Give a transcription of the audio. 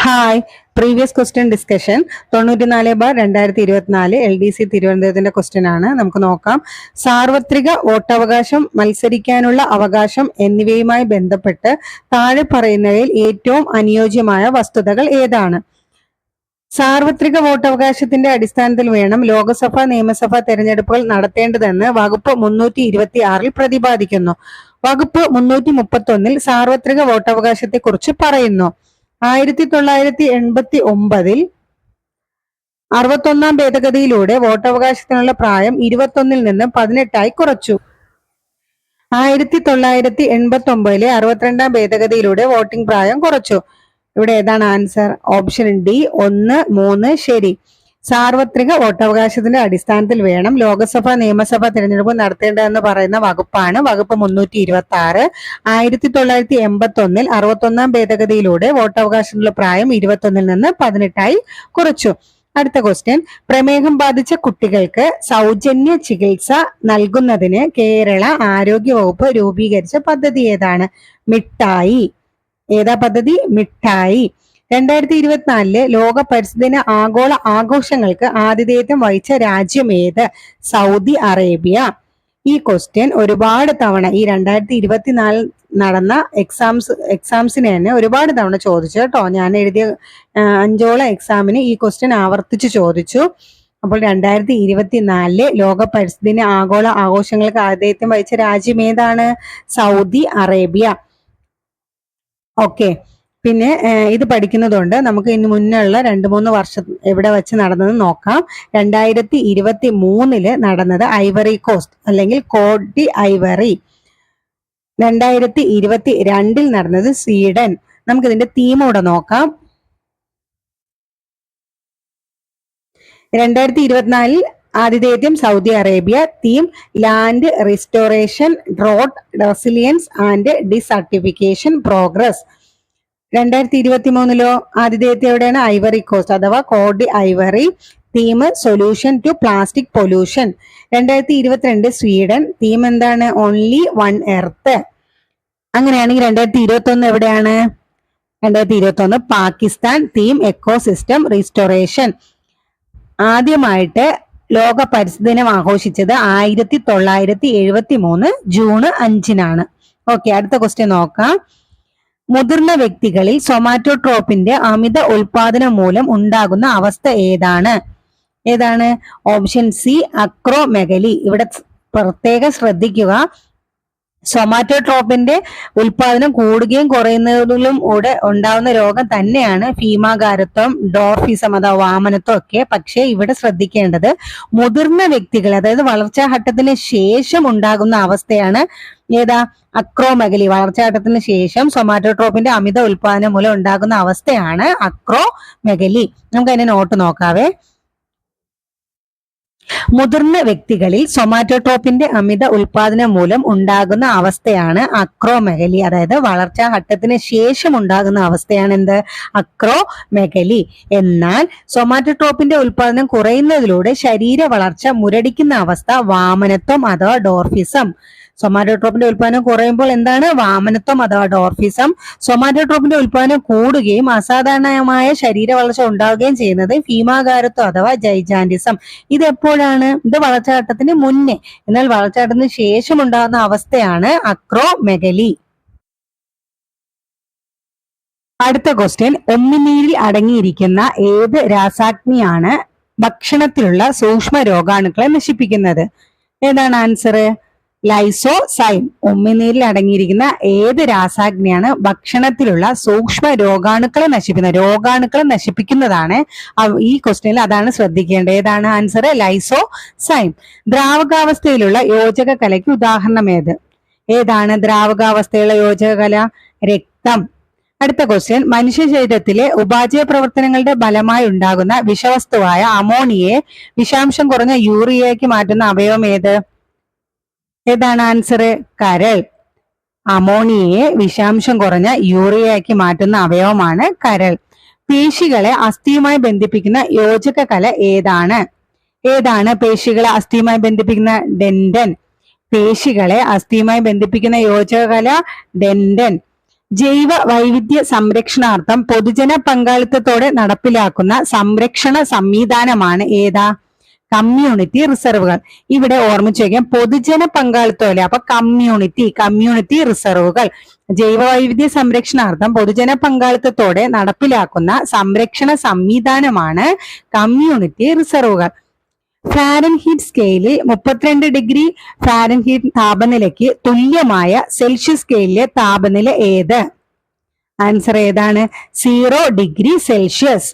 Hi, previous question discussion 94/2024 LDC തിരുവനന്തപുരത്തിന്റെ question ആണ്. നമുക്ക് നോക്കാം. സാർവത്രിക വോട്ടവകാശം, മത്സരിക്കാനുള്ള അവകാശം എന്നിവയുമായി ബന്ധപ്പെട്ട് താഴെ പറയുന്നവയിൽ ഏറ്റവും അനുയോജ്യമായ വസ്തുതകൾ ഏതാണ്? സാർവത്രിക വോട്ടവകാശത്തിന്റെ അടിസ്ഥാനത്തിൽ വേണം ലോക്സഭ നിയമസഭ തെരഞ്ഞെടുപ്പുകൾ നടത്തേണ്ടതെന്ന് വകുപ്പ് 326 പ്രതിപാദിക്കുന്നു. വകുപ്പ് 331 സാർവത്രിക വോട്ടവകാശത്തെക്കുറിച്ച് പറയുന്നു. 1989 61 ഭേദഗതിയിലൂടെ വോട്ടവകാശത്തിനുള്ള പ്രായം 21 നിന്ന് 18 കുറച്ചു. 1989 62 ഭേദഗതിയിലൂടെ വോട്ടിംഗ് പ്രായം കുറച്ചു. ഇവിടെ ഏതാണ് ആൻസർ? ഓപ്ഷൻ ഡി 1, 3 ശരി. സാർവത്രിക വോട്ടവകാശത്തിന്റെ അടിസ്ഥാനത്തിൽ വേണം ലോക്സഭ നിയമസഭ തിരഞ്ഞെടുപ്പ് നടത്തേണ്ടതെന്ന് പറയുന്ന വകുപ്പാണ് വകുപ്പ് 326. 1981 61 ഭേദഗതിയിലൂടെ വോട്ടവകാശത്തിനുള്ള പ്രായം 21 നിന്ന് 18 കുറച്ചു. അടുത്ത ക്വസ്റ്റ്യൻ, പ്രമേഹം ബാധിച്ച കുട്ടികൾക്ക് സൗജന്യ ചികിത്സ നൽകുന്നതിന് കേരള ആരോഗ്യ വകുപ്പ് രൂപീകരിച്ച പദ്ധതി ഏതാണ്? മിഠായി. ഏതാ പദ്ധതി? മിഠായി. 2024 ലോക പരിസ്ഥിതി ദിന ആഗോള ആഘോഷങ്ങൾക്ക് ആതിഥേയത്വം വഹിച്ച രാജ്യം ഏത്? Saudi Arabia. ഈ ക്വസ്റ്റ്യൻ ഒരുപാട് തവണ ഈ 2024 നടന്ന എക്സാംസിന് തന്നെ ഒരുപാട് തവണ ചോദിച്ചു കേട്ടോ. ഞാൻ എഴുതിയ 5ഓളം എക്സാമിന് ഈ ക്വസ്റ്റ്യൻ ആവർത്തിച്ച് ചോദിച്ചു. അപ്പോൾ 2024 ലോക പരിസ്ഥിതി ദിന ആഗോള ആഘോഷങ്ങൾക്ക് ആതിഥേയത്വം വഹിച്ച രാജ്യം ഏതാണ്? Saudi Arabia. ഓക്കെ, പിന്നെ ഇത് പഠിക്കുന്നതുകൊണ്ട് നമുക്ക് ഇനി മുന്നുള്ള 2-3 വർഷം എവിടെ വെച്ച് നടന്നത് നോക്കാം. 2023 നടന്നത് ഐവറി കോസ്റ്റ് അല്ലെങ്കിൽ കോട്ട് ഡി ഐവറി. 2022 നടന്നത് സ്വീഡൻ. നമുക്ക് ഇതിന്റെ തീം കൂടെ നോക്കാം. 2024 ആതിഥേയത്വം Saudi Arabia. Theme land restoration, drought resilience and desertification progress. 2023 ആതിഥേയത്വം എവിടെയാണ്? ഐവറി കോസ്റ്റ് അഥവാ Cote d'Ivoire. Theme solution to plastic pollution. 2022 Sweden. Theme എന്താണ്? Only one earth. അങ്ങനെയാണെങ്കിൽ 2021 എവിടെയാണ്? 2021 പാകിസ്ഥാൻ. Theme ecosystem restoration. ആദ്യമായിട്ട് ലോക പരിസ്ഥിതി ദിനം ആഘോഷിച്ചത് 1973 ജൂൺ 5-നാണ്. ഓക്കെ, അടുത്ത ക്വസ്റ്റ്യൻ നോക്കാം. മുതിർന്ന വ്യക്തികളിൽ സൊമാറ്റോട്രോപ്പിന്റെ അമിത ഉൽപാദനം മൂലം ഉണ്ടാകുന്ന അവസ്ഥ ഏതാണ്? ഏതാണ്? Option C acromegaly. ഇവിടെ പ്രത്യേകം ശ്രദ്ധിക്കുക, സൊമാറ്റോട്രോപ്പിന്റെ ഉൽപാദനം കൂടുകയും കുറയുന്നതിലും കൂടെ ഉണ്ടാകുന്ന രോഗം തന്നെയാണ് ഭീമാകാരത്വം, ഡോർഫിസം അഥവാ വാമനത്വം ഒക്കെ. പക്ഷേ ഇവിടെ ശ്രദ്ധിക്കേണ്ടത് മുതിർന്ന വ്യക്തികൾ, അതായത് വളർച്ചാഘട്ടത്തിന് ശേഷം ഉണ്ടാകുന്ന അവസ്ഥയാണ് ഏതാ? അക്രോമെഗലി. വളർച്ചാഘട്ടത്തിന് ശേഷം സൊമാറ്റോട്രോപ്പിന്റെ അമിത ഉൽപാദനം മൂലം ഉണ്ടാകുന്ന അവസ്ഥയാണ് അക്രോമെഗലി. നമുക്ക് അതിന്റെ നോട്ട് നോക്കാവേ. മുതിർന്ന വ്യക്തികളിൽ സൊമാറ്റോട്രോപ്പിന്റെ അമിത ഉൽപാദനം മൂലം ഉണ്ടാകുന്ന അവസ്ഥയാണ് അക്രോമെഗലി. അതായത് വളർച്ചാഘട്ടത്തിന് ശേഷം ഉണ്ടാകുന്ന അവസ്ഥയാണ് എന്ത്? അക്രോമെഗലി. എന്നാൽ സൊമാറ്റോട്രോപ്പിന്റെ ഉൽപാദനം കുറയുന്നതിലൂടെ ശരീര വളർച്ച മുരടിക്കുന്ന അവസ്ഥ വാമനത്വം അഥവാ ഡോർഫിസം. സൊമാറ്റോട്രോപ്പിന്റെ ഉൽപാദനം കുറയുമ്പോൾ എന്താണ്? വാമനത്വം അഥവാ ഡോർഫിസം. സൊമാറ്റോട്രോപ്പിന്റെ ഉൽപാദനം കൂടുകയും അസാധാരണമായ ശരീര വളർച്ച ഉണ്ടാവുകയും ചെയ്യുന്നത് ഭീമാകാരത്വം അഥവാ ജൈജാൻഡിസം. ഇത് എപ്പോഴാണ്? ഇത് വളർച്ചാഘട്ടത്തിന് മുന്നേ. എന്നാൽ വളർച്ചാഘട്ടത്തിന് ശേഷം ഉണ്ടാകുന്ന അവസ്ഥയാണ് അക്രോമെഗലി. അടുത്ത ക്വസ്റ്റ്യൻ, ഉമിനീരിൽ അടങ്ങിയിരിക്കുന്ന ഏത് രാസാഗ്നിയാണ് ഭക്ഷണത്തിലുള്ള സൂക്ഷ്മ രോഗാണുക്കളെ നശിപ്പിക്കുന്നത്? ഏതാണ് ആൻസർ? ലൈസോസൈം. ഉമിനീരിൽ അടങ്ങിയിരിക്കുന്ന ഏത് രാസാഗ്നിയാണ് ഭക്ഷണത്തിലുള്ള സൂക്ഷ്മ രോഗാണുക്കളെ നശിപ്പിക്കുന്നതാണ് ഈ ക്വസ്റ്റ്യനിൽ. അതാണ് ശ്രദ്ധിക്കേണ്ടത്. ഏതാണ് ആൻസർ? ലൈസോസൈം. ദ്രാവകാവസ്ഥയിലുള്ള യോജക കലയ്ക്ക് ഉദാഹരണം ഏതാണ് ദ്രാവകാവസ്ഥയിലുള്ള യോജക കല? രക്തം. അടുത്ത ക്വസ്റ്റ്യൻ, മനുഷ്യ ശരീരത്തിലെ ഉപാചയ പ്രവർത്തനങ്ങളുടെ ഫലമായി ഉണ്ടാകുന്ന വിഷവസ്തുവായ അമോണിയയെ വിഷാംശം കുറഞ്ഞ യൂറിയയ്ക്ക് മാറ്റുന്ന അവയവം ഏതാണ് ആൻസർ? കരൾ. അമോണിയയെ വിഷാംശം കുറഞ്ഞ യൂറിയയ്ക്ക് മാറ്റുന്ന അവയവമാണ് കരൾ. പേശികളെ അസ്ഥിയുമായി ബന്ധിപ്പിക്കുന്ന യോജക കല ഏതാണ്? പേശികളെ അസ്ഥിയുമായി ബന്ധിപ്പിക്കുന്ന? ഡെൻഡൻ. പേശികളെ അസ്ഥിയുമായി ബന്ധിപ്പിക്കുന്ന യോജക കല ഡെൻഡൻ. ജൈവ വൈവിധ്യ സംരക്ഷണാർത്ഥം പൊതുജന പങ്കാളിത്തത്തോടെ നടപ്പിലാക്കുന്ന സംരക്ഷണ സംവിധാനമാണ് ഏതാ? കമ്മ്യൂണിറ്റി റിസർവുകൾ. ഇവിടെ ഓർമ്മിച്ചു വയ്ക്കാം, പൊതുജന പങ്കാളിത്തം അല്ലേ, അപ്പൊ കമ്മ്യൂണിറ്റി റിസർവുകൾ. ജൈവ വൈവിധ്യ സംരക്ഷണാർത്ഥം പൊതുജന പങ്കാളിത്തത്തോടെ നടപ്പിലാക്കുന്ന സംരക്ഷണ സംവിധാനമാണ് കമ്മ്യൂണിറ്റി റിസർവുകൾ. ഫാരൻഹീറ്റ് സ്കെയിലിൽ 32 ഡിഗ്രി ഫാരൻഹീറ്റ് താപനിലയ്ക്ക് തുല്യമായ സെൽഷ്യസ് സ്കെയിലിലെ താപനില ഏത്? ആൻസർ ഏതാണ്? 0 ഡിഗ്രി സെൽഷ്യസ്.